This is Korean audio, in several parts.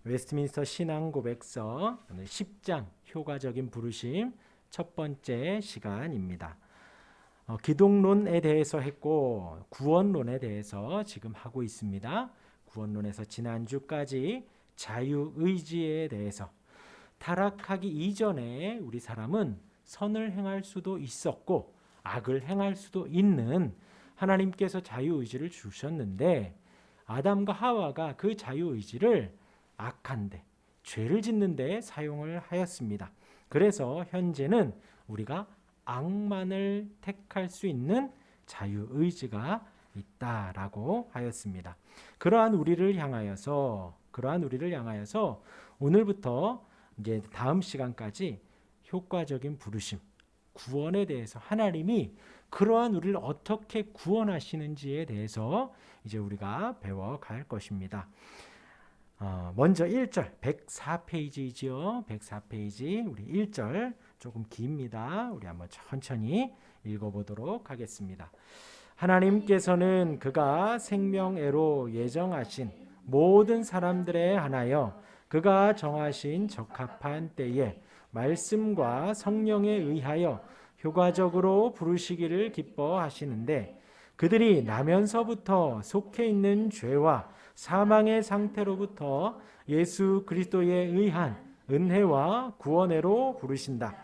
웨스트민스터 신앙고백서 오늘 10장 효과적인 부르심 첫 번째 시간입니다. 기독론에 대해서 했고 구원론에 대해서 지금 하고 있습니다. 구원론에서 지난주까지 자유의지에 대해서 타락하기 이전에 우리 사람은 선을 행할 수도 있었고 악을 행할 수도 있는 하나님께서 자유의지를 주셨는데 아담과 하와가 그 자유의지를 악한데 죄를 짓는데 사용을 하였습니다. 그래서 현재는 우리가 악만을 택할 수 있는 자유의지가 있다라고 하였습니다. 그러한 우리를 향하여서 오늘부터 이제 다음 시간까지 효과적인 부르심, 구원에 대해서 하나님이 그러한 우리를 어떻게 구원하시는지에 대해서 이제 우리가 배워갈 것입니다. 먼저 1절 104페이지이지요. 104페이지 우리 1절 조금 깁니다. 우리 한번 천천히 읽어보도록 하겠습니다. 하나님께서는 그가 생명애로 예정하신 모든 사람들에 한하여 그가 정하신 적합한 때에 말씀과 성령에 의하여 효과적으로 부르시기를 기뻐하시는데 그들이 나면서부터 속해 있는 죄와 사망의 상태로부터 예수 그리스도에 의한 은혜와 구원으로 부르신다.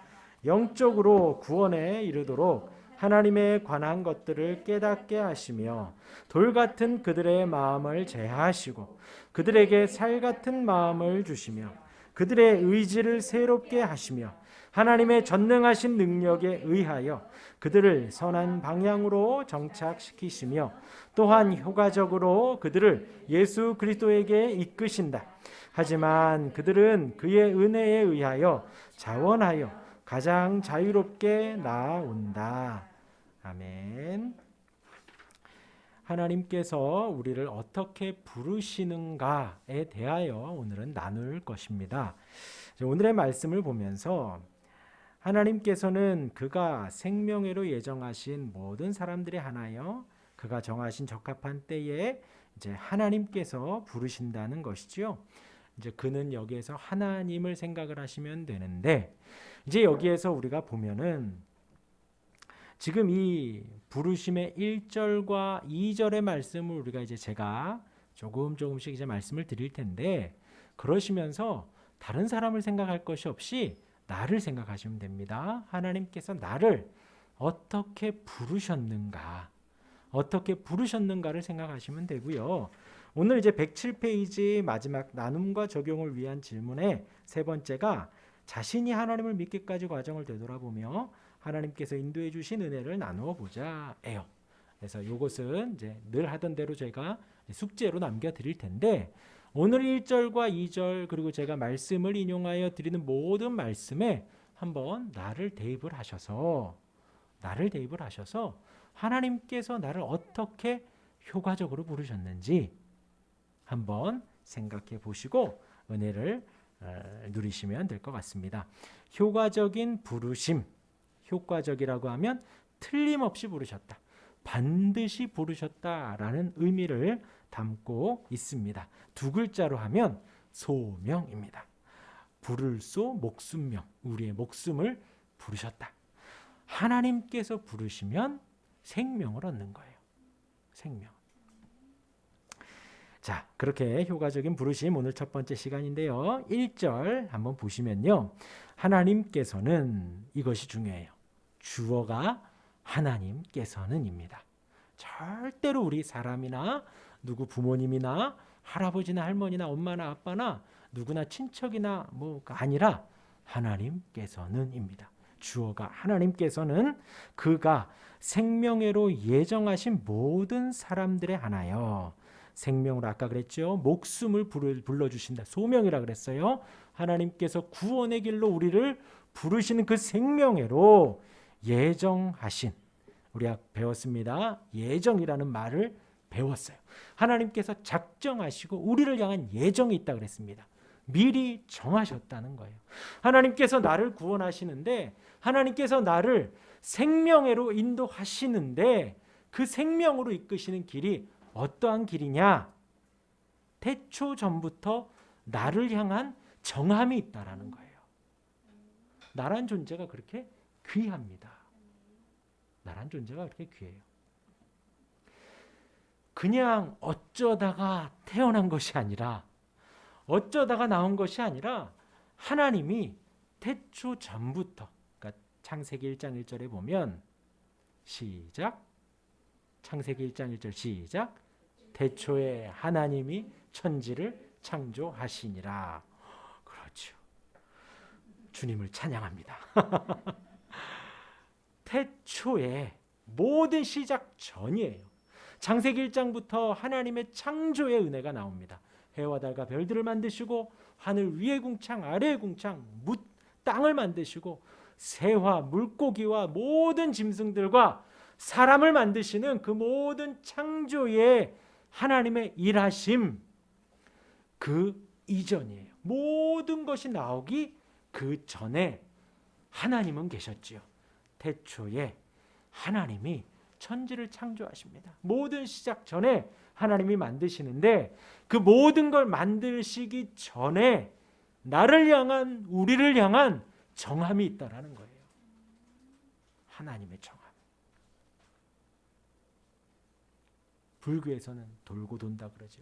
영적으로 구원에 이르도록 하나님에 관한 것들을 깨닫게 하시며 돌같은 그들의 마음을 제하시고 그들에게 살같은 마음을 주시며 그들의 의지를 새롭게 하시며 하나님의 전능하신 능력에 의하여 그들을 선한 방향으로 정착시키시며 또한 효과적으로 그들을 예수 그리스도에게 이끄신다. 하지만 그들은 그의 은혜에 의하여 자원하여 가장 자유롭게 나아온다. 아멘. 하나님께서 우리를 어떻게 부르시는가에 대하여 오늘은 나눌 것입니다. 오늘의 말씀을 보면서 하나님께서는 그가 생명애로 예정하신 모든 사람들에 한하여 그가 정하신 적합한 때에 이제 하나님께서 부르신다는 것이죠. 이제 그는 여기에서 하나님을 생각을 하시면 되는데 이제 여기에서 우리가 보면은 지금 이 부르심의 1절과 2절의 말씀을 우리가 이제 제가 조금씩 이제 말씀을 드릴 텐데 그러시면서 다른 사람을 생각할 것이 없이 나를 생각하시면 됩니다. 하나님께서 나를 어떻게 부르셨는가를 생각하시면 되고요. 오늘 이제 107페이지 마지막 나눔과 적용을 위한 질문의 세 번째가 자신이 하나님을 믿기까지 과정을 되돌아보며 하나님께서 인도해 주신 은혜를 나누어 보자예요. 그래서 이것은 이제 늘 하던 대로 제가 숙제로 남겨 드릴 텐데 오늘 1절과 2절 그리고 제가 말씀을 인용하여 드리는 모든 말씀에 한번 나를 대입을 하셔서 하나님께서 나를 어떻게 효과적으로 부르셨는지 한번 생각해 보시고 은혜를 누리시면 될 것 같습니다. 효과적인 부르심, 효과적이라고 하면 틀림없이 부르셨다, 반드시 부르셨다라는 의미를 담고 있습니다. 두 글자로 하면 소명입니다. 부를 소 목숨명, 우리의 목숨을 부르셨다. 하나님께서 부르시면 생명을 얻는 거예요. 생명. 자, 그렇게 효과적인 부르심 오늘 첫 번째 시간인데요. 1절 한번 보시면요. 하나님께서는 이것이 중요해요. 주어가 하나님께서는입니다. 절대로 우리 사람이나 누구 부모님이나 할아버지나 할머니나 엄마나 아빠나 누구나 친척이나 뭐가 아니라 하나님께서는입니다. 주어가 하나님께서는 그가 생명애로 예정하신 모든 사람들에 한하여 생명으로 아까 그랬죠. 목숨을 불러주신다. 소명이라 그랬어요. 하나님께서 구원의 길로 우리를 부르시는 그 생명애로 예정하신 우리가 배웠습니다. 예정이라는 말을 배웠어요. 하나님께서 작정하시고 우리를 향한 예정이 있다 그랬습니다. 미리 정하셨다는 거예요. 하나님께서 나를 구원하시는데 하나님께서 나를 생명애로 인도하시는데 그 생명으로 이끄시는 길이 어떠한 길이냐? 태초 전부터 나를 향한 정함이 있다라는 거예요. 나란 존재가 그렇게 귀합니다. 나란 존재가 그렇게 귀해요. 그냥 어쩌다가 태어난 것이 아니라, 어쩌다가 나온 것이 아니라 하나님이 태초 전부터, 그러니까 창세기 1장 1절에 보면 시작, 창세기 1장 1절 시작, 태초에 하나님이 천지를 창조하시니라. 그렇죠. 주님을 찬양합니다. 태초에 모든 시작 전이에요. 창세기 1장부터 하나님의 창조의 은혜가 나옵니다. 해와 달과 별들을 만드시고 하늘 위의 궁창 아래의 궁창 땅을 만드시고 새와 물고기와 모든 짐승들과 사람을 만드시는 그 모든 창조의 하나님의 일하심, 그 이전이에요. 모든 것이 나오기 그 전에 하나님은 계셨지요. 태초에 하나님이 천지를 창조하십니다. 모든 시작 전에 하나님이 만드시는데, 그 모든 걸 만드시기 전에 나를 향한, 우리를 향한 정함이 있다라는 거예요. 하나님의 정함. 불교에서는 돌고 돈다 그러죠.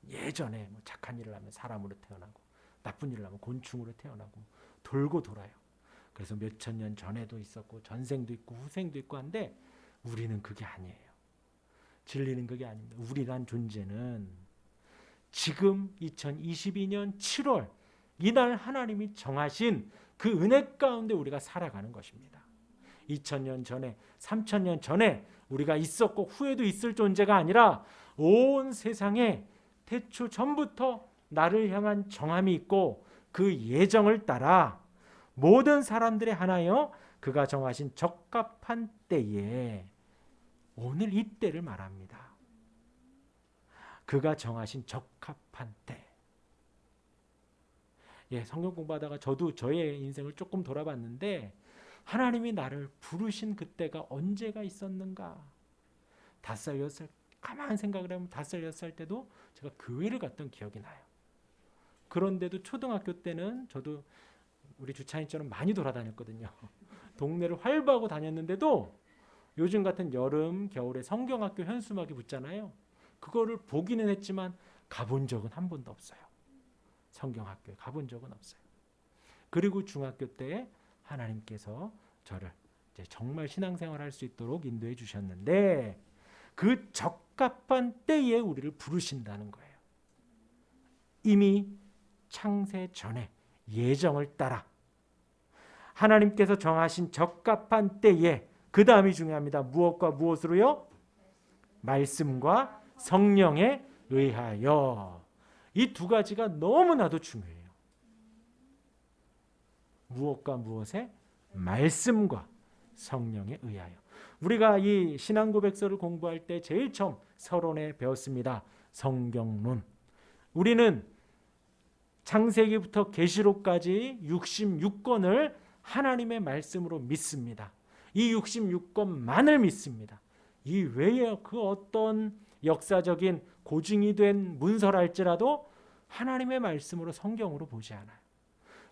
예전에 뭐 착한 일을 하면 사람으로 태어나고 나쁜 일을 하면 곤충으로 태어나고 돌고 돌아요. 그래서 몇천 년 전에도 있었고 전생도 있고 후생도 있고 한데, 우리는 그게 아니에요. 진리는 그게 아닙니다. 우리란 존재는 지금 2022년 7월 이날 하나님이 정하신 그 은혜 가운데 우리가 살아가는 것입니다. 2000년 전에 3000년 전에 우리가 있었고 후에도 있을 존재가 아니라 온 세상에 태초 전부터 나를 향한 정함이 있고 그 예정을 따라 모든 사람들의 하나여 그가 정하신 적합한 때에, 오늘 이 때를 말합니다. 그가 정하신 적합한 때. 성경 공부하다가 저도 저의 인생을 조금 돌아봤는데, 하나님이 나를 부르신 그때가 언제가 있었는가. 5살, 6살, 가만히 생각을 하면 5살, 6살 때도 제가 교회를 갔던 기억이 나요. 그런데도 초등학교 때는 저도 우리 주찬이처럼 많이 돌아다녔거든요. 동네를 활보하고 다녔는데도 요즘 같은 여름, 겨울에 성경학교 현수막이 붙잖아요. 그거를 보기는 했지만 가본 적은 한 번도 없어요. 성경학교에 가본 적은 없어요. 그리고 중학교 때 하나님께서 저를 이제 정말 신앙생활을 할 수 있도록 인도해 주셨는데, 그 적합한 때에 우리를 부르신다는 거예요. 이미 창세 전에 예정을 따라 하나님께서 정하신 적합한 때에, 그 다음이 중요합니다. 무엇과 무엇으로요? 말씀과 성령에 의하여. 이 두 가지가 너무나도 중요해요. 무엇과 무엇에? 말씀과 성령에 의하여. 우리가 이 신앙고백서를 공부할 때 제일 처음 서론에 배웠습니다. 성경론. 우리는 창세기부터 계시록까지 66권을 하나님의 말씀으로 믿습니다. 이 66권만을 믿습니다. 이 외에 그 어떤 역사적인 고증이 된 문서랄지라도 하나님의 말씀으로, 성경으로 보지 않아요.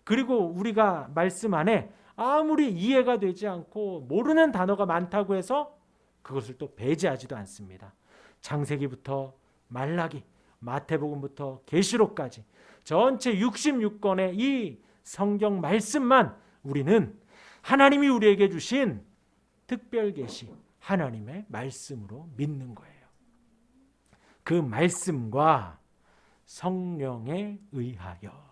그리고 우리가 말씀 안에 아무리 이해가 되지 않고 모르는 단어가 많다고 해서 그것을 또 배제하지도 않습니다. 창세기부터 말라기, 마태복음부터 계시록까지 전체 66권의 이 성경 말씀만 우리는 하나님이 우리에게 주신 특별 계시, 하나님의 말씀으로 믿는 거예요. 그 말씀과 성령에 의하여.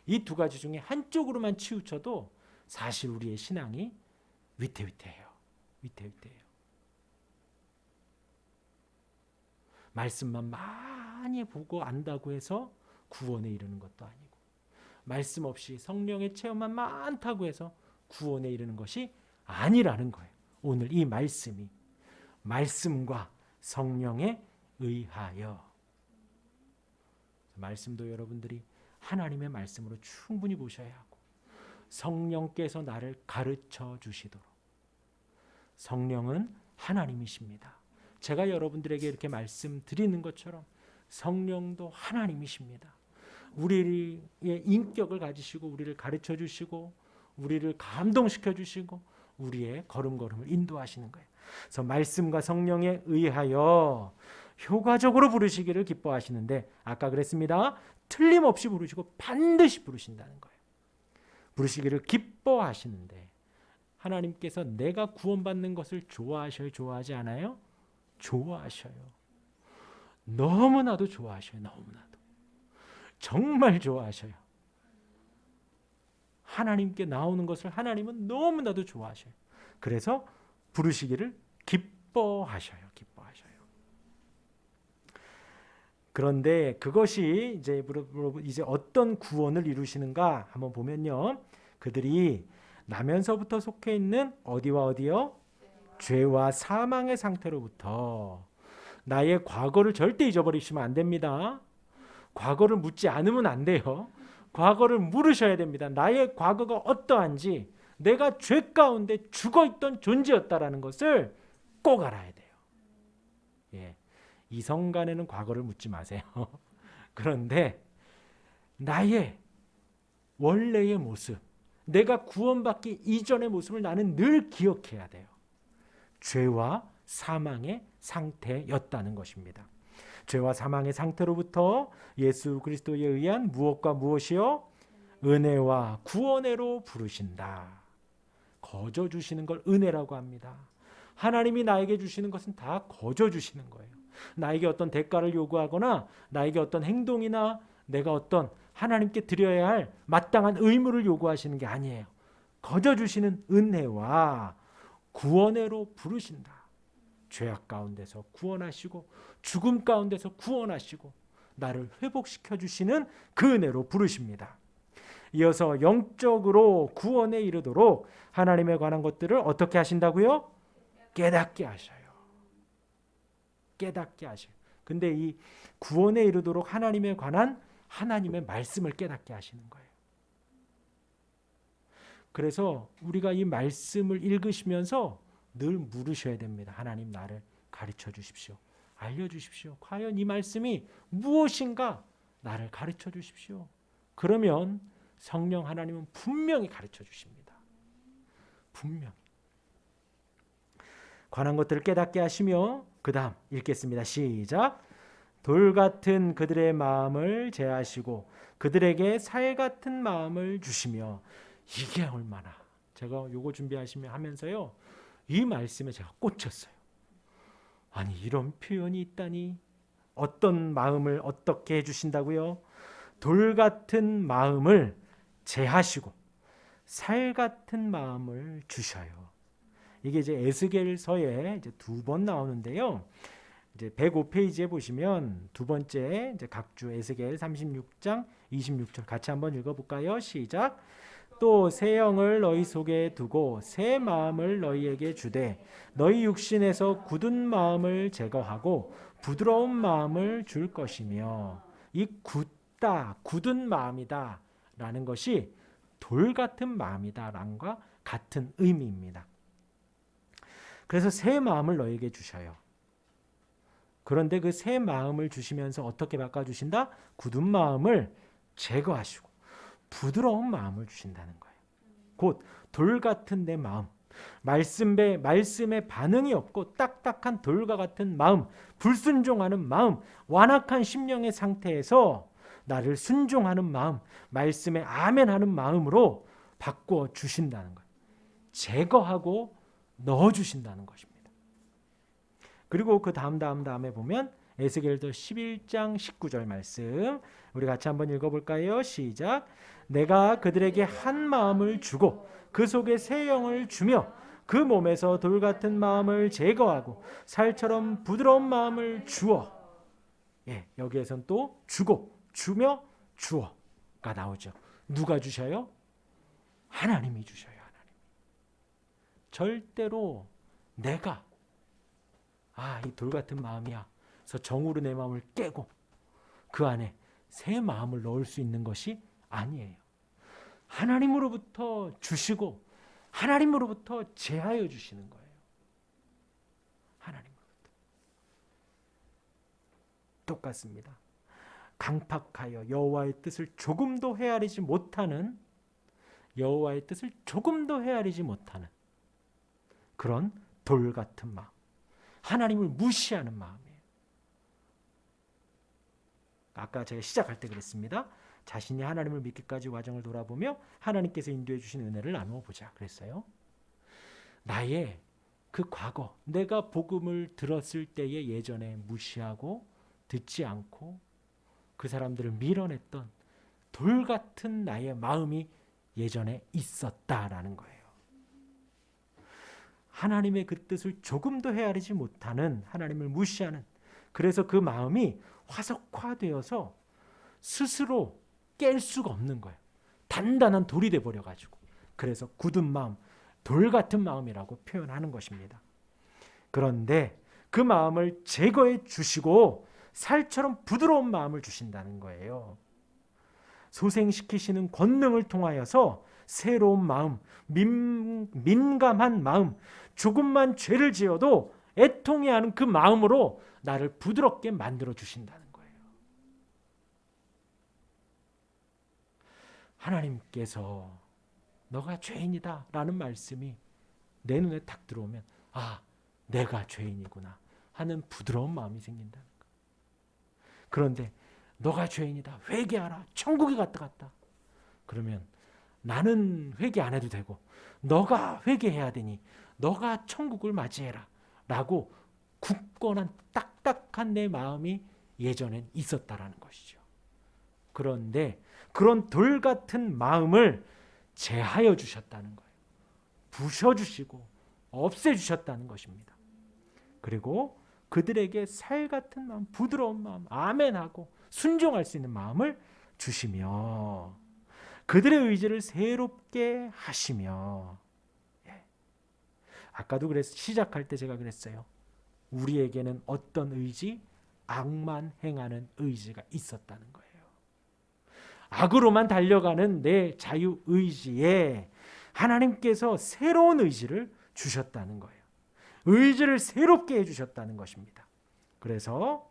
이 두 가지 중에 한쪽으로만 치우쳐도 사실 우리의 신앙이 위태위태해요. 위태위태해요. 말씀만 많이 보고 안다고 해서 구원에 이르는 것도 아니고, 말씀 없이 성령의 체험만 많다고 해서 구원에 이르는 것이 아니라는 거예요. 오늘 이 말씀이 말씀과 성령에 의하여. 말씀도 여러분들이 하나님의 말씀으로 충분히 보셔야 하고, 성령께서 나를 가르쳐 주시도록. 성령은 하나님이십니다. 제가 여러분들에게 이렇게 말씀드리는 것처럼 성령도 하나님이십니다. 우리의 인격을 가지시고 우리를 가르쳐 주시고 우리를 감동시켜 주시고 우리의 걸음걸음을 인도하시는 거예요. 그래서 말씀과 성령에 의하여 효과적으로 부르시기를 기뻐하시는데 아까 그랬습니다. 틀림없이 부르시고 반드시 부르신다는 거예요. 부르시기를 기뻐하시는데 하나님께서 내가 구원받는 것을 좋아하셔요? 좋아하지 않아요? 좋아하셔요. 너무나도 좋아하셔요. 너무나도. 정말 좋아하셔요. 하나님께 나오는 것을 하나님은 너무나도 좋아하셔요. 그래서 부르시기를 기뻐하셔요. 기뻐하셔요. 그런데 그것이 이제 어떤 구원을 이루시는가 한번 보면요. 그들이 나면서부터 속해 있는 어디와 어디요? 죄와 사망의 상태로부터. 나의 과거를 절대 잊어버리시면 안 됩니다. 과거를 묻지 않으면 안 돼요. 과거를 물으셔야 됩니다. 나의 과거가 어떠한지, 내가 죄 가운데 죽어있던 존재였다라는 것을 꼭 알아야 돼요. 예. 이성간에는 과거를 묻지 마세요. 그런데 나의 원래의 모습, 내가 구원받기 이전의 모습을 나는 늘 기억해야 돼요. 죄와 사망의 상태였다는 것입니다. 죄와 사망의 상태로부터 예수 그리스도에 의한 무엇과 무엇이요? 은혜와 구원으로 부르신다. 거저 주시는 걸 은혜라고 합니다. 하나님이 나에게 주시는 것은 다 거저 주시는 거예요. 나에게 어떤 대가를 요구하거나 나에게 어떤 행동이나 내가 어떤 하나님께 드려야 할 마땅한 의무를 요구하시는 게 아니에요. 거저 주시는 은혜와 구원으로 부르신다. 죄악 가운데서 구원하시고 죽음 가운데서 구원하시고 나를 회복시켜 주시는 그 은혜로 부르십니다. 이어서 영적으로 구원에 이르도록 하나님에 관한 것들을 어떻게 하신다고요? 깨닫게 하셔요. 깨닫게 하셔요. 근데 이 구원에 이르도록 하나님에 관한 하나님의 말씀을 깨닫게 하시는 거예요. 그래서 우리가 이 말씀을 읽으시면서 늘 물으셔야 됩니다. 하나님 나를 가르쳐 주십시오. 알려주십시오. 과연 이 말씀이 무엇인가 나를 가르쳐 주십시오. 그러면 성령 하나님은 분명히 가르쳐 주십니다. 분명히. 관한 것들을 깨닫게 하시며 그 다음 읽겠습니다. 시작. 돌 같은 그들의 마음을 제하시고 그들에게 살 같은 마음을 주시며. 이게 얼마나 제가 요거 준비하시면 하면서요 이 말씀에 제가 꽂혔어요. 아니 이런 표현이 있다니. 어떤 마음을 어떻게 해주신다고요? 돌 같은 마음을 제하시고 살 같은 마음을 주셔요. 이게 이제 에스겔서에 이제 2번 나오는데요. 이제 105페이지에 보시면 두 번째 이제 각주 에스겔 36장 26절 같이 한번 읽어볼까요? 시작. 또 새 영을 너희 속에 두고 새 마음을 너희에게 주되 너희 육신에서 굳은 마음을 제거하고 부드러운 마음을 줄 것이며. 이 굳다, 굳은 마음이다 라는 것이 돌 같은 마음이다 랑과 같은 의미입니다. 그래서 새 마음을 너희에게 주셔요. 그런데 그 새 마음을 주시면서 어떻게 바꿔주신다? 굳은 마음을 제거하시고 부드러운 마음을 주신다는 거예요. 곧 돌 같은 내 마음, 말씀에 반응이 없고 딱딱한 돌과 같은 마음, 불순종하는 마음, 완악한 심령의 상태에서 나를 순종하는 마음, 말씀에 아멘하는 마음으로 바꿔 주신다는 거예요. 제거하고 넣어주신다는 것입니다. 그리고 그 다음에 보면 에스겔서 11장 19절 말씀 우리 같이 한번 읽어볼까요? 시작. 내가 그들에게 한 마음을 주고 그 속에 새 영을 주며 그 몸에서 돌 같은 마음을 제거하고 살처럼 부드러운 마음을 주어. 예, 여기에선 또 주고 주며 주어가 나오죠. 누가 주셔요? 하나님이 주셔요. 하나님. 절대로 내가 이 돌 같은 마음이야. 그래서 정으로 내 마음을 깨고 그 안에 새 마음을 넣을 수 있는 것이 아니에요. 하나님으로부터 주시고 하나님으로부터 제하여 주시는 거예요. 하나님으로부터. 똑같습니다. 강팍하여 여호와의 뜻을 조금도 헤아리지 못하는, 여호와의 뜻을 조금도 헤아리지 못하는 그런 돌 같은 마음, 하나님을 무시하는 마음이에요. 아까 제가 시작할 때 그랬습니다. 자신이 하나님을 믿기까지 과정을 돌아보며 하나님께서 인도해 주신 은혜를 나누어 보자 그랬어요. 나의 그 과거, 내가 복음을 들었을 때의 예전에 무시하고 듣지 않고 그 사람들을 밀어냈던 돌 같은 나의 마음이 예전에 있었다라는 거예요. 하나님의 그 뜻을 조금도 헤아리지 못하는, 하나님을 무시하는, 그래서 그 마음이 화석화되어서 스스로 깰 수가 없는 거예요. 단단한 돌이 돼버려가지고. 그래서 굳은 마음, 돌 같은 마음이라고 표현하는 것입니다. 그런데 그 마음을 제거해 주시고 살처럼 부드러운 마음을 주신다는 거예요. 소생시키시는 권능을 통하여서 새로운 마음, 민감한 마음, 조금만 죄를 지어도 애통해하는 그 마음으로 나를 부드럽게 만들어 주신다는 거예요. 하나님께서 너가 죄인이다 라는 말씀이 내 눈에 딱 들어오면 아, 내가 죄인이구나 하는 부드러운 마음이 생긴다는 거예요. 그런데 너가 죄인이다, 회개하라, 천국에 갔다 그러면 나는 회개 안 해도 되고 너가 회개해야 되니 너가 천국을 맞이해라 라고 굳건한 딱딱한 내 마음이 예전엔 있었다라는 것이죠. 그런데 그런 돌 같은 마음을 제하여 주셨다는 거예요. 부셔주시고 없애주셨다는 것입니다. 그리고 그들에게 살 같은 마음, 부드러운 마음, 아멘하고 순종할 수 있는 마음을 주시며 그들의 의지를 새롭게 하시며, 아까도 시작할 때 제가 그랬어요. 우리에게는 어떤 의지? 악만 행하는 의지가 있었다는 거예요. 악으로만 달려가는 내 자유의지에 하나님께서 새로운 의지를 주셨다는 거예요. 의지를 새롭게 해주셨다는 것입니다. 그래서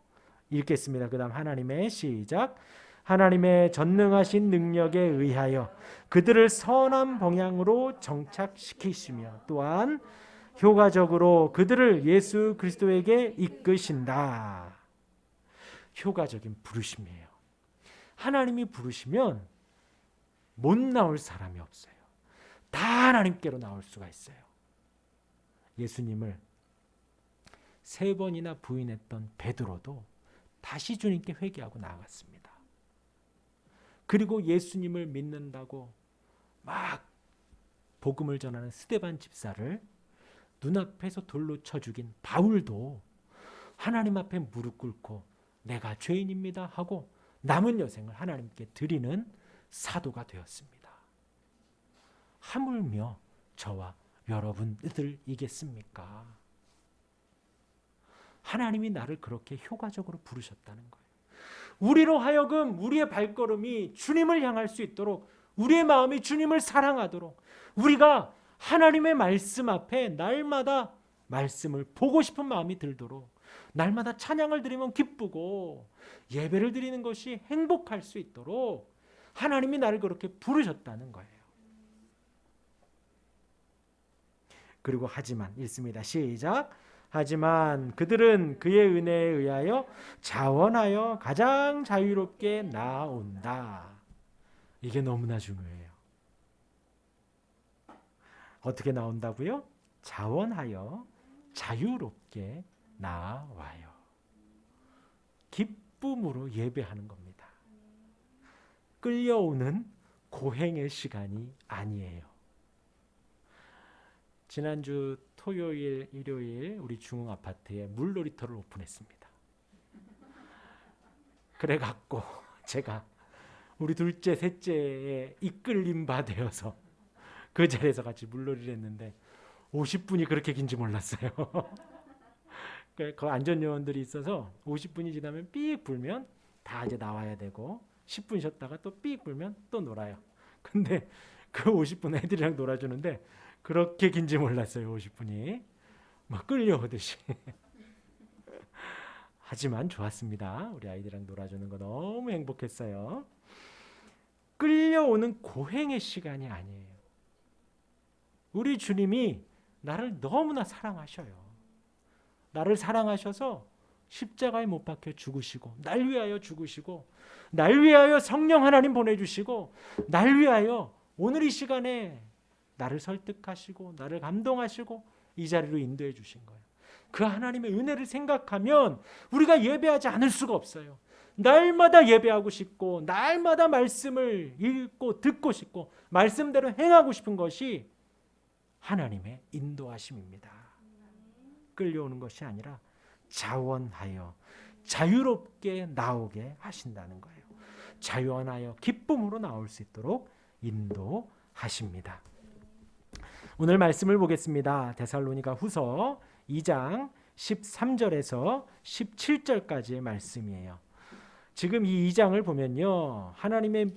읽겠습니다. 그 다음 하나님의 시작. 하나님의 전능하신 능력에 의하여 그들을 선한 방향으로 정착시키시며 또한 효과적으로 그들을 예수 그리스도에게 이끄신다. 효과적인 부르심이에요. 하나님이 부르시면 못 나올 사람이 없어요. 다 하나님께로 나올 수가 있어요. 예수님을 3번이나 부인했던 베드로도 다시 주님께 회개하고 나아갔습니다. 그리고 예수님을 믿는다고 막 복음을 전하는 스데반 집사를 눈앞에서 돌로 쳐 죽인 바울도 하나님 앞에 무릎 꿇고 내가 죄인입니다 하고 남은 여생을 하나님께 드리는 사도가 되었습니다. 하물며 저와 여러분들이겠습니까? 하나님이 나를 그렇게 효과적으로 부르셨다는 거예요. 우리로 하여금 우리의 발걸음이 주님을 향할 수 있도록, 우리의 마음이 주님을 사랑하도록, 우리가 하나님의 말씀 앞에 날마다 말씀을 보고 싶은 마음이 들도록, 날마다 찬양을 드리면 기쁘고 예배를 드리는 것이 행복할 수 있도록 하나님이 나를 그렇게 부르셨다는 거예요. 그리고 하지만 읽습니다. 시작. 하지만 그들은 그의 은혜에 의하여 자원하여 가장 자유롭게 나아온다. 이게 너무나 중요해요. 어떻게 나온다고요? 자원하여 자유롭게 나와요. 기쁨으로 예배하는 겁니다. 끌려오는 고행의 시간이 아니에요. 지난주 토요일, 일요일 우리 중흥 아파트에 물놀이터를 오픈했습니다. 그래갖고 제가 우리 둘째, 셋째에 이끌림 받아서 그 자리에서 같이 물놀이를 했는데 50분이 그렇게 긴지 몰랐어요. 그 안전요원들이 있어서 50분이 지나면 삑 불면 다 이제 나와야 되고 10분 쉬었다가 또 삑 불면 또 놀아요. 근데 그 50분 애들이랑 놀아주는데 그렇게 긴지 몰랐어요. 50분이 막 끌려오듯이. 하지만 좋았습니다. 우리 아이들이랑 놀아주는 거 너무 행복했어요. 끌려오는 고행의 시간이 아니에요. 우리 주님이 나를 너무나 사랑하셔요. 나를 사랑하셔서 십자가에 못 박혀 죽으시고, 날 위하여 죽으시고, 날 위하여 성령 하나님 보내주시고, 날 위하여 오늘 이 시간에 나를 설득하시고 나를 감동하시고 이 자리로 인도해 주신 거예요. 그 하나님의 은혜를 생각하면 우리가 예배하지 않을 수가 없어요. 날마다 예배하고 싶고, 날마다 말씀을 읽고 듣고 싶고, 말씀대로 행하고 싶은 것이 하나님의 인도하심입니다. 끌려오는 것이 아니라 자원하여 자유롭게 나오게 하신다는 거예요. 자원하여 기쁨으로 나올 수 있도록 인도하십니다. 오늘 말씀을 보겠습니다. 데살로니가 후서 2장 13절에서 17절까지의 말씀이에요. 지금 이 2장을 보면요, 하나님의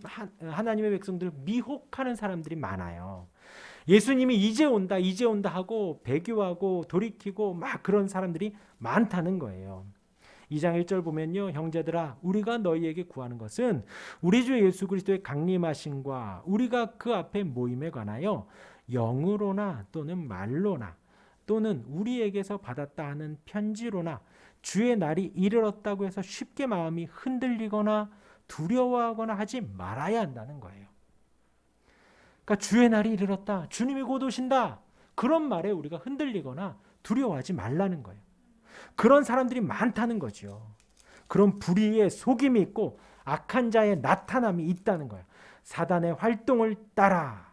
백성들을 미혹하는 사람들이 많아요. 예수님이 이제 온다 하고 배교하고 돌이키고 막 그런 사람들이 많다는 거예요. 2장 1절 보면요, 형제들아 우리가 너희에게 구하는 것은 우리 주 예수 그리스도의 강림하심과 우리가 그 앞에 모임에 관하여 영으로나 또는 말로나 또는 우리에게서 받았다 하는 편지로나 주의 날이 이르렀다고 해서 쉽게 마음이 흔들리거나 두려워하거나 하지 말아야 한다는 거예요. 그러니까 주의 날이 이르렀다, 주님이 곧 오신다, 그런 말에 우리가 흔들리거나 두려워하지 말라는 거예요. 그런 사람들이 많다는 거죠. 그런 불의의 속임이 있고 악한 자의 나타남이 있다는 거예요. 사단의 활동을 따라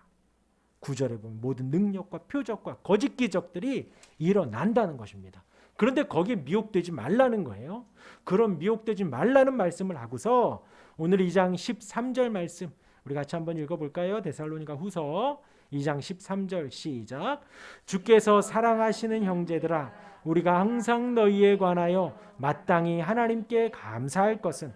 9절에 보면 모든 능력과 표적과 거짓 기적들이 일어난다는 것입니다. 그런데 거기에 미혹되지 말라는 거예요. 그런 미혹되지 말라는 말씀을 하고서 오늘 2장 13절 말씀 우리 같이 한번 읽어볼까요? 데살로니가 후서 2장 13절 시작. 주께서 사랑하시는 형제들아 우리가 항상 너희에 관하여 마땅히 하나님께 감사할 것은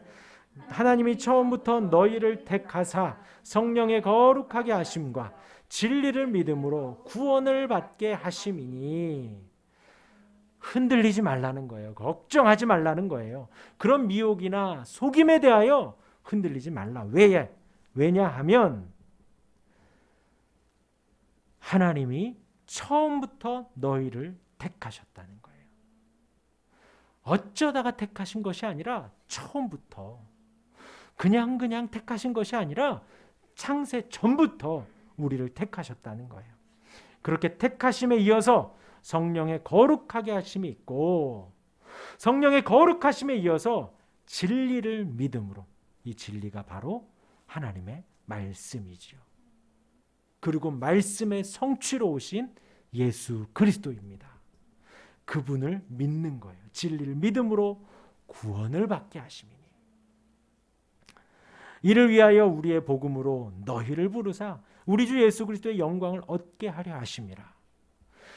하나님이 처음부터 너희를 택하사 성령의 거룩하게 하심과 진리를 믿음으로 구원을 받게 하심이니. 흔들리지 말라는 거예요. 걱정하지 말라는 거예요. 그런 미혹이나 속임에 대하여 흔들리지 말라. 왜냐하면 하나님이 처음부터 너희를 택하셨다는 거예요. 어쩌다가 택하신 것이 아니라 처음부터, 그냥 택하신 것이 아니라 창세 전부터 우리를 택하셨다는 거예요. 그렇게 택하심에 이어서 성령의 거룩하게 하심이 있고, 성령의 거룩하심에 이어서 진리를 믿음으로, 이 진리가 바로 하나님의 말씀이지요. 그리고 말씀의 성취로 오신 예수 그리스도입니다. 그분을 믿는 거예요. 진리를 믿음으로 구원을 받게 하심이니. 이를 위하여 우리의 복음으로 너희를 부르사 우리 주 예수 그리스도의 영광을 얻게 하려 하심이라.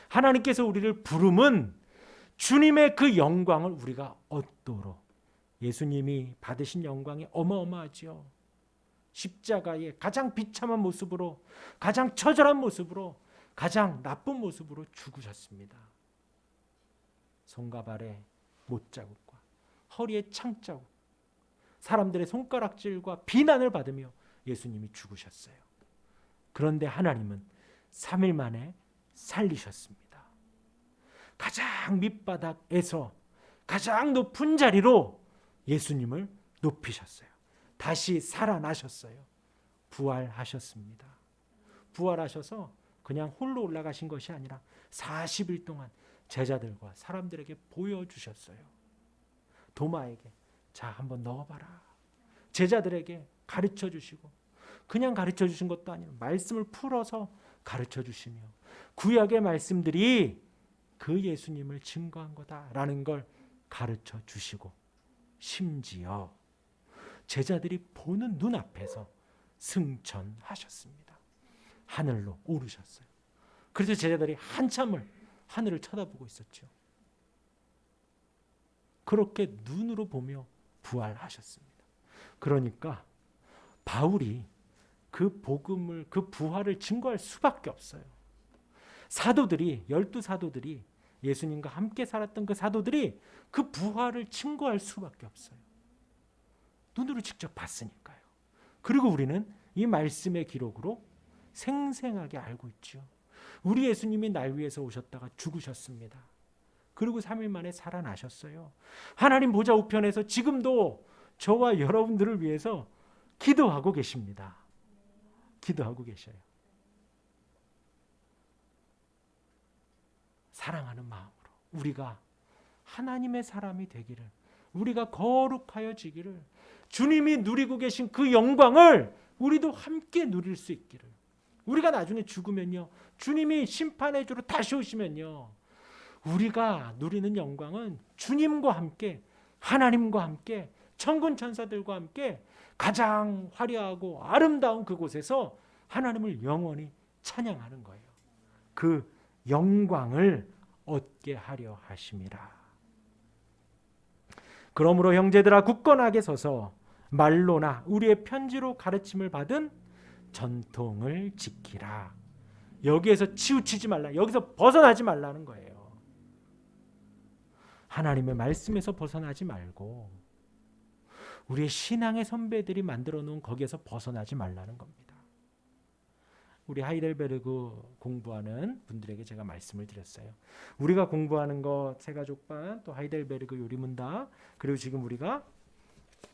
하나님께서 우리를 부름은 주님의 그 영광을 우리가 얻도록. 예수님이 받으신 영광이 어마어마하지요. 십자가의 가장 비참한 모습으로, 가장 처절한 모습으로, 가장 나쁜 모습으로 죽으셨습니다. 손과 발에 못자국과 허리에 창자국, 사람들의 손가락질과 비난을 받으며 예수님이 죽으셨어요. 그런데 하나님은 3일 만에 살리셨습니다. 가장 밑바닥에서 가장 높은 자리로 예수님을 높이셨어요. 다시 살아나셨어요. 부활하셨습니다. 부활하셔서 그냥 홀로 올라가신 것이 아니라 40일 동안 제자들과 사람들에게 보여주셨어요. 도마에게 자 한번 넣어봐라. 제자들에게 가르쳐 주시고, 그냥 가르쳐 주신 것도 아니라 말씀을 풀어서 가르쳐 주시며 구약의 말씀들이 그 예수님을 증거한 거다라는 걸 가르쳐 주시고, 심지어 제자들이 보는 눈앞에서 승천하셨습니다. 하늘로 오르셨어요. 그래서 제자들이 한참을 하늘을 쳐다보고 있었죠. 그렇게 눈으로 보며 부활하셨습니다. 그러니까 바울이 그 복음을, 그 부활을 증거할 수밖에 없어요. 사도들이, 12 사도들이 예수님과 함께 살았던 그 사도들이 그 부활을 증거할 수밖에 없어요. 눈으로 직접 봤으니까요. 그리고 우리는 이 말씀의 기록으로 생생하게 알고 있죠. 우리 예수님이 날 위해서 오셨다가 죽으셨습니다. 그리고 3일 만에 살아나셨어요. 하나님 보좌 우편에서 지금도 저와 여러분들을 위해서 기도하고 계십니다. 기도하고 계셔요. 사랑하는 마음으로 우리가 하나님의 사람이 되기를, 우리가 거룩하여지기를, 주님이 누리고 계신 그 영광을 우리도 함께 누릴 수 있기를, 우리가 나중에 죽으면요, 주님이 심판의 주로 다시 오시면요, 우리가 누리는 영광은 주님과 함께, 하나님과 함께, 천군 천사들과 함께 가장 화려하고 아름다운 그곳에서 하나님을 영원히 찬양하는 거예요. 그 영광을 얻게 하려 하심이라. 그러므로 형제들아 굳건하게 서서 말로나 우리의 편지로 가르침을 받은 전통을 지키라. 여기에서 치우치지 말라. 여기서 벗어나지 말라는 거예요. 하나님의 말씀에서 벗어나지 말고 우리의 신앙의 선배들이 만들어 놓은 거기에서 벗어나지 말라는 겁니다. 우리 하이델베르그 공부하는 분들에게 제가 말씀을 드렸어요. 우리가 공부하는 거 세가족반, 또 하이델베르그 요리문답, 그리고 지금 우리가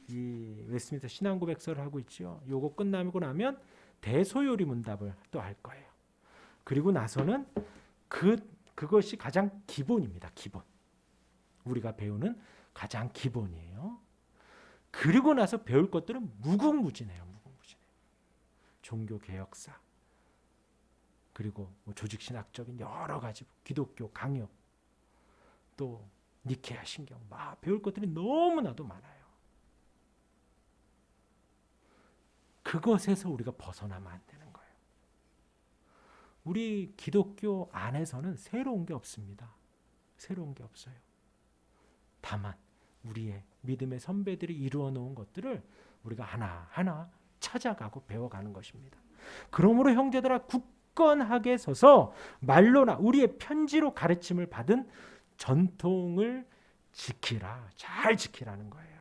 이 웨스트민스터 신앙고백서를 하고 있죠. 요거 끝나고 나면 대소요리문답을 또 할 거예요. 그리고 나서는 그것이 가장 기본입니다. 기본. 우리가 배우는 가장 기본이에요. 그리고 나서 배울 것들은 무궁무진해요. 무궁무진해요. 종교개혁사, 그리고 조직신학적인 여러 가지 기독교 강요, 또 니케아 신경, 배울 것들이 너무나도 많아요. 그것에서 우리가 벗어나면 안 되는 거예요. 우리 기독교 안에서는 새로운 게 없습니다. 새로운 게 없어요. 다만 우리의 믿음의 선배들이 이루어 놓은 것들을 우리가 하나하나 찾아가고 배워가는 것입니다. 그러므로 형제들아 굳건하게 서서 말로나 우리의 편지로 가르침을 받은 전통을 지키라. 잘 지키라는 거예요.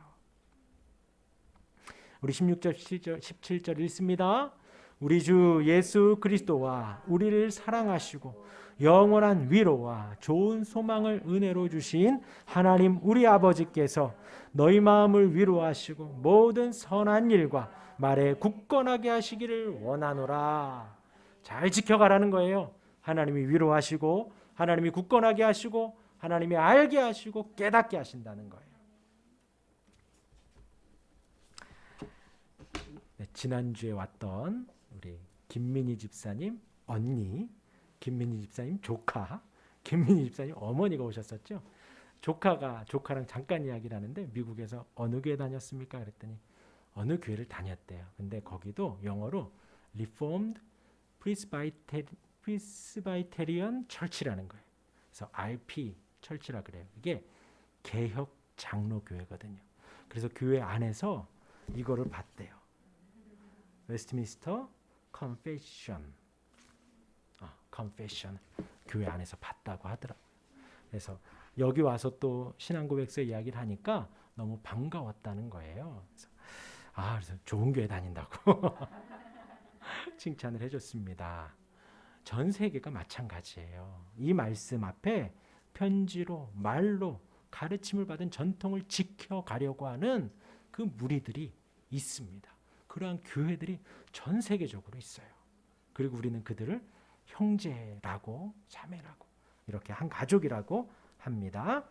우리 16절, 17절 읽습니다. 우리 주 예수 그리스도와 우리를 사랑하시고 영원한 위로와 좋은 소망을 은혜로 주신 하나님 우리 아버지께서 너희 마음을 위로하시고 모든 선한 일과 말에 굳건하게 하시기를 원하노라. 잘 지켜가라는 거예요. 하나님이 위로하시고 하나님이 굳건하게 하시고 하나님이 알게 하시고 깨닫게 하신다는 거예요. 네, 지난주에 왔던 우리 김민희 집사님 언니, 김민희 집사님 조카, 김민희 집사님 어머니가 오셨었죠. 조카랑 잠깐 이야기를 하는데 미국에서 어느 교회 다녔습니까? 그랬더니 어느 교회를 다녔대요. 근데 거기도 영어로 Reformed Presbyterian Church라는 거예요. 그래서 RP 철치라 그래요. 이게 개혁 장로 교회거든요. 그래서 교회 안에서 이거를 봤대요. 웨스트민스터 confession 교회 안에서 봤다고 하더라고요. 그래서 여기 와서 또 신앙고백서 이야기를 하니까 너무 반가웠다는 거예요. 그래서 좋은 교회 다닌다고 칭찬을 해줬습니다. 전 세계가 마찬가지예요. 이 말씀 앞에 편지로 말로 가르침을 받은 전통을 지켜가려고 하는 그 무리들이 있습니다. 그러한 교회들이 전 세계적으로 있어요. 그리고 우리는 그들을 형제라고 자매라고 이렇게 한 가족이라고 합니다.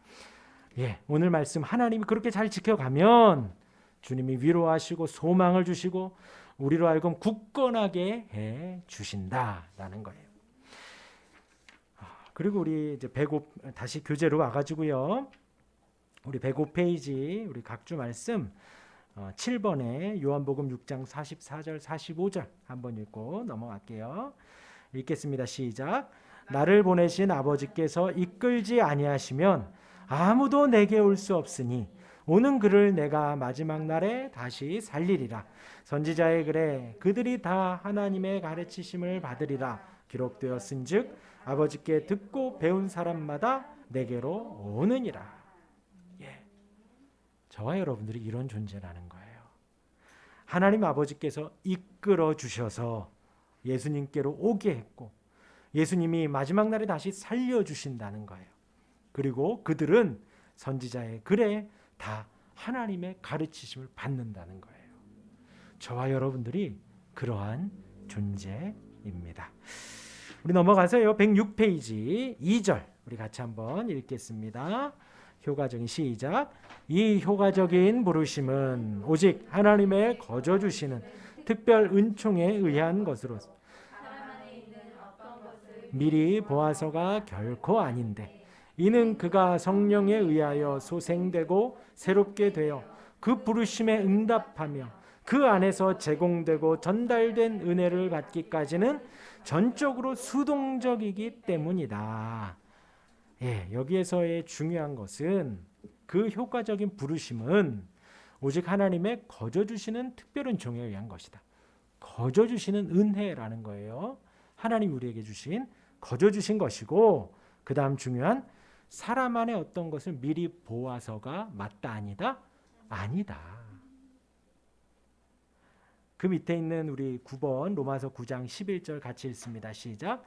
오늘 말씀 하나님이 그렇게 잘 지켜가면 주님이 위로하시고 소망을 주시고 우리로 하여금 굳건하게 해 주신다라는 거예요. 그리고 우리 이제 105 다시 교재로 와가지고요. 우리 105페이지 우리 각주 말씀 7번에 요한복음 6장 44절 45절 한번 읽고 넘어갈게요. 읽겠습니다. 시작. 나를 보내신 아버지께서 이끌지 아니하시면 아무도 내게 올 수 없으니 오는 그를 내가 마지막 날에 다시 살리리라. 선지자의 글에 그들이 다 하나님의 가르치심을 받으리라 기록되었은즉 아버지께 듣고 배운 사람마다 내게로 오느니라. 예, 저와 여러분들이 이런 존재라는 거예요. 하나님 아버지께서 이끌어 주셔서 예수님께로 오게 했고 예수님이 마지막 날에 다시 살려주신다는 거예요. 그리고 그들은 선지자의 글에 다 하나님의 가르치심을 받는다는 거예요. 저와 여러분들이 그러한 존재입니다. 우리 넘어가서요. 106페이지 2절 우리 같이 한번 읽겠습니다. 효과적인 시작. 이 효과적인 부르심은 오직 하나님의 거저 주시는 특별 은총에 의한 것으로 미리 보아서가 결코 아닌데 이는 그가 성령에 의하여 소생되고 새롭게 되어 그 부르심에 응답하며 그 안에서 제공되고 전달된 은혜를 받기까지는 전적으로 수동적이기 때문이다. 예, 여기에서의 중요한 것은 그 효과적인 부르심은 오직 하나님의 거저 주시는 특별 은총에 의한 것이다. 거저 주시는 은혜라는 거예요. 하나님 우리에게 주신 거저 주신 것이고 그 다음 중요한 사람 안에 어떤 것을 미리 보아서가 맞다 아니다? 아니다. 그 밑에 있는 우리 9번 로마서 9장 11절 같이 읽습니다. 시작.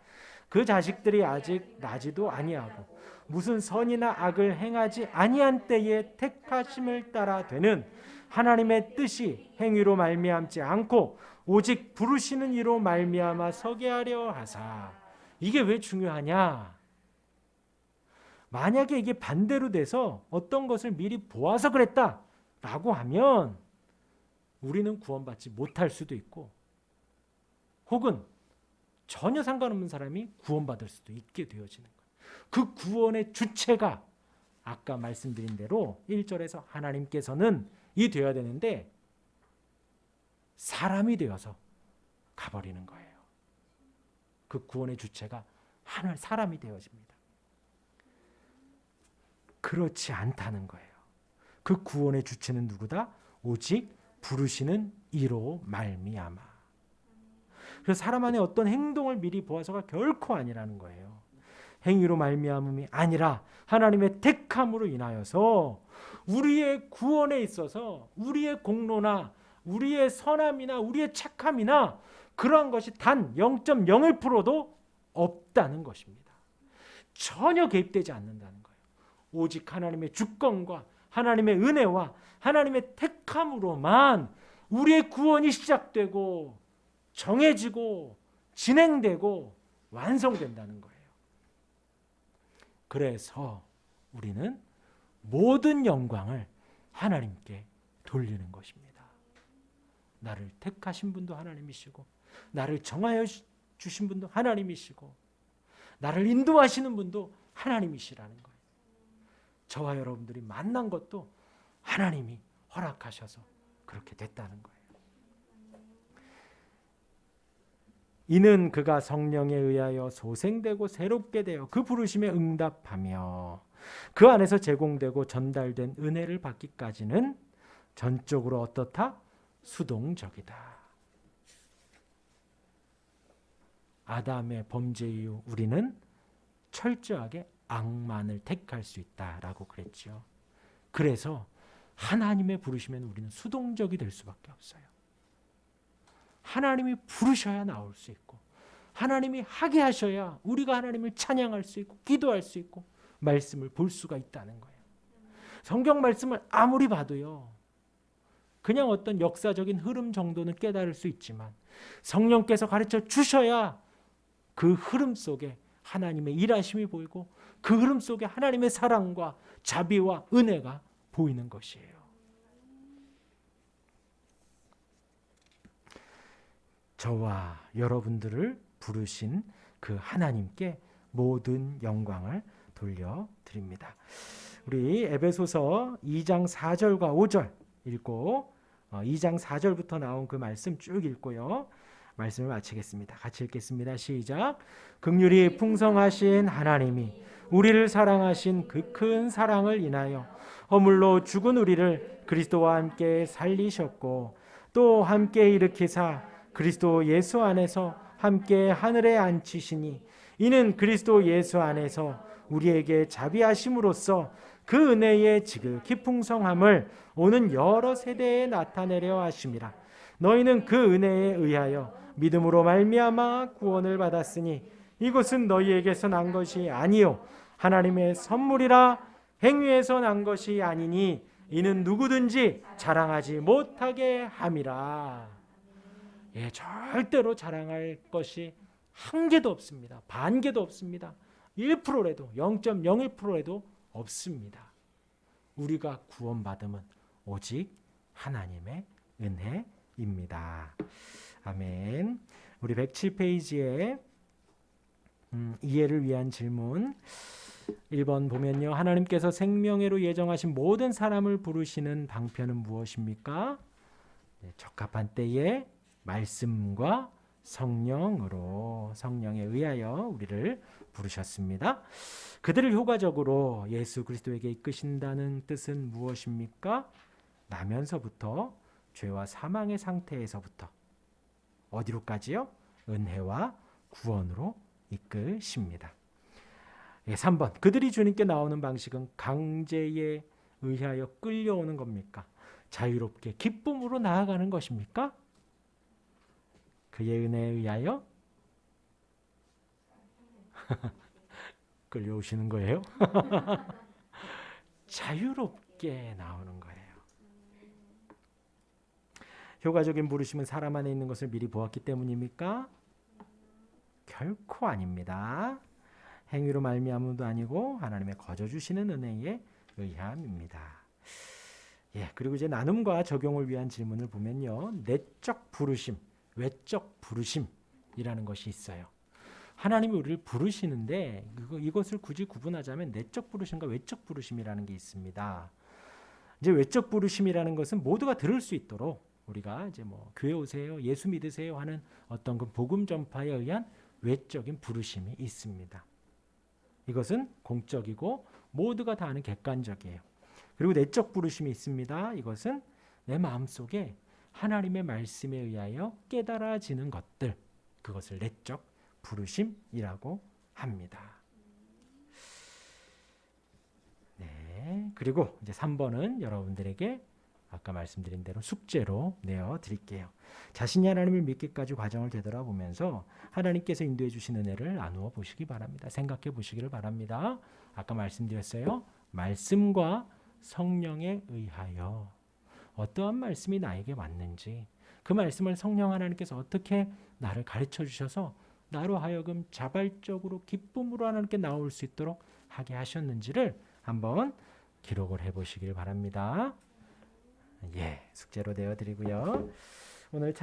그 자식들이 아직 나지도 아니하고 무슨 선이나 악을 행하지 아니한 때에 택하심을 따라 되는 하나님의 뜻이 행위로 말미암지 않고 오직 부르시는 이로 말미암아 서게 하려 하사. 이게 왜 중요하냐? 만약에 이게 반대로 돼서 어떤 것을 미리 보아서 그랬다라고 하면 우리는 구원받지 못할 수도 있고 혹은 전혀 상관없는 사람이 구원받을 수도 있게 되어지는 거예요. 그 구원의 주체가 아까 말씀드린 대로 1절에서 하나님께서는 이 되어야 되는데 사람이 되어서 가버리는 거예요. 그 구원의 주체가 하늘 사람이 되어집니다. 그렇지 않다는 거예요. 그 구원의 주체는 누구다? 오직 부르시는 이로 말미암아. 그래서 사람 안에 어떤 행동을 미리 보아서가 결코 아니라는 거예요. 행위로 말미암음이 아니라 하나님의 택함으로 인하여서 우리의 구원에 있어서 우리의 공로나 우리의 선함이나 우리의 착함이나 그러한 것이 단 0.01%도 없다는 것입니다. 전혀 개입되지 않는다는 거예요. 오직 하나님의 주권과 하나님의 은혜와 하나님의 택함으로만 우리의 구원이 시작되고 정해지고 진행되고 완성된다는 거예요. 그래서 우리는 모든 영광을 하나님께 돌리는 것입니다. 나를 택하신 분도 하나님이시고 나를 정하여 주신 분도 하나님이시고 나를 인도하시는 분도 하나님이시라는 거예요. 저와 여러분들이 만난 것도 하나님이 허락하셔서 그렇게 됐다는 거예요. 이는 그가 성령에 의하여 소생되고 새롭게 되어 그 부르심에 응답하며 그 안에서 제공되고 전달된 은혜를 받기까지는 전적으로 어떻다? 수동적이다. 아담의 범죄 이후 우리는 철저하게 악만을 택할 수 있다라고 그랬죠. 그래서 하나님의 부르시면 우리는 수동적이 될 수밖에 없어요. 하나님이 부르셔야 나올 수 있고 하나님이 하게 하셔야 우리가 하나님을 찬양할 수 있고 기도할 수 있고 말씀을 볼 수가 있다는 거예요. 성경 말씀을 아무리 봐도요. 그냥 어떤 역사적인 흐름 정도는 깨달을 수 있지만 성령께서 가르쳐 주셔야 그 흐름 속에 하나님의 일하심이 보이고 그 흐름 속에 하나님의 사랑과 자비와 은혜가 보이는 것이에요. 저와 여러분들을 부르신 그 하나님께 모든 영광을 돌려드립니다. 우리 에베소서 2장 4절과 5절 읽고 2장 4절부터 나온 그 말씀 쭉 읽고요. 말씀을 마치겠습니다. 같이 읽겠습니다. 시작. 긍휼이 풍성하신 하나님이 우리를 사랑하신 그 큰 사랑을 인하여 허물로 죽은 우리를 그리스도와 함께 살리셨고 또 함께 일으키사 그리스도 예수 안에서 함께 하늘에 앉히시니 이는 그리스도 예수 안에서 우리에게 자비하심으로써 그 은혜의 지극히 풍성함을 오는 여러 세대에 나타내려 하심이라. 너희는 그 은혜에 의하여 믿음으로 말미암아 구원을 받았으니 이것은 너희에게서 난 것이 아니요 하나님의 선물이라. 행위에서 난 것이 아니니 이는 누구든지 자랑하지 못하게 함이라. 예, 절대로 자랑할 것이 한 개도 없습니다. 반 개도 없습니다. 1%라도 0.01%라도 없습니다. 우리가 구원받음은 오직 하나님의 은혜입니다. 아멘. 우리 107페이지에 이해를 위한 질문 1번 보면요. 하나님께서 생명회로 예정하신 모든 사람을 부르시는 방편은 무엇입니까? 적합한 때에 말씀과 성령으로, 성령에 의하여 우리를 부르셨습니다. 그들을 효과적으로 예수 그리스도에게 이끄신다는 뜻은 무엇입니까? 나면서부터 죄와 사망의 상태에서부터 어디로까지요? 은혜와 구원으로 이끄십니다. 3번 그들이 주님께 나오는 방식은 강제에 의하여 끌려오는 겁니까? 자유롭게 기쁨으로 나아가는 것입니까? 그의 은혜에 의하여 끌려오시는 거예요? 자유롭게 나오는 거예요. 효과적인 부르심은 사람 안에 있는 것을 미리 보았기 때문입니까? 결코 아닙니다. 행위로 말미암음도 아니고 하나님의 거저 주시는 은혜에 의함입니다. 예, 그리고 이제 나눔과 적용을 위한 질문을 보면요. 내적 부르심, 외적 부르심이라는 것이 있어요. 하나님이 우리를 부르시는데 이것을 굳이 구분하자면 내적 부르심과 외적 부르심이라는 게 있습니다. 이제 외적 부르심이라는 것은 모두가 들을 수 있도록 우리가 이제 뭐 교회 오세요, 예수 믿으세요 하는 어떤 그 복음 전파에 의한 외적인 부르심이 있습니다. 이것은 공적이고 모두가 다 아는 객관적이에요. 그리고 내적 부르심이 있습니다. 이것은 내 마음속에 하나님의 말씀에 의하여 깨달아지는 것들, 그것을 내적 부르심이라고 합니다. 네, 그리고 이제 3번은 여러분들에게 아까 말씀드린 대로 숙제로 내어드릴게요. 자신이 하나님을 믿기까지 과정을 되돌아보면서 하나님께서 인도해 주신 은혜를 나누어 보시기 바랍니다. 생각해 보시기를 바랍니다. 아까 말씀드렸어요. 말씀과 성령에 의하여 어떠한 말씀이 나에게 왔는지, 그 말씀을 성령 하나님께서 어떻게 나를 가르쳐 주셔서 나로 하여금 자발적으로 기쁨으로 하나님께 나올 수 있도록 하게 하셨는지를 한번 기록을 해보시길 바랍니다. 예, 숙제로 내어드리고요. 오늘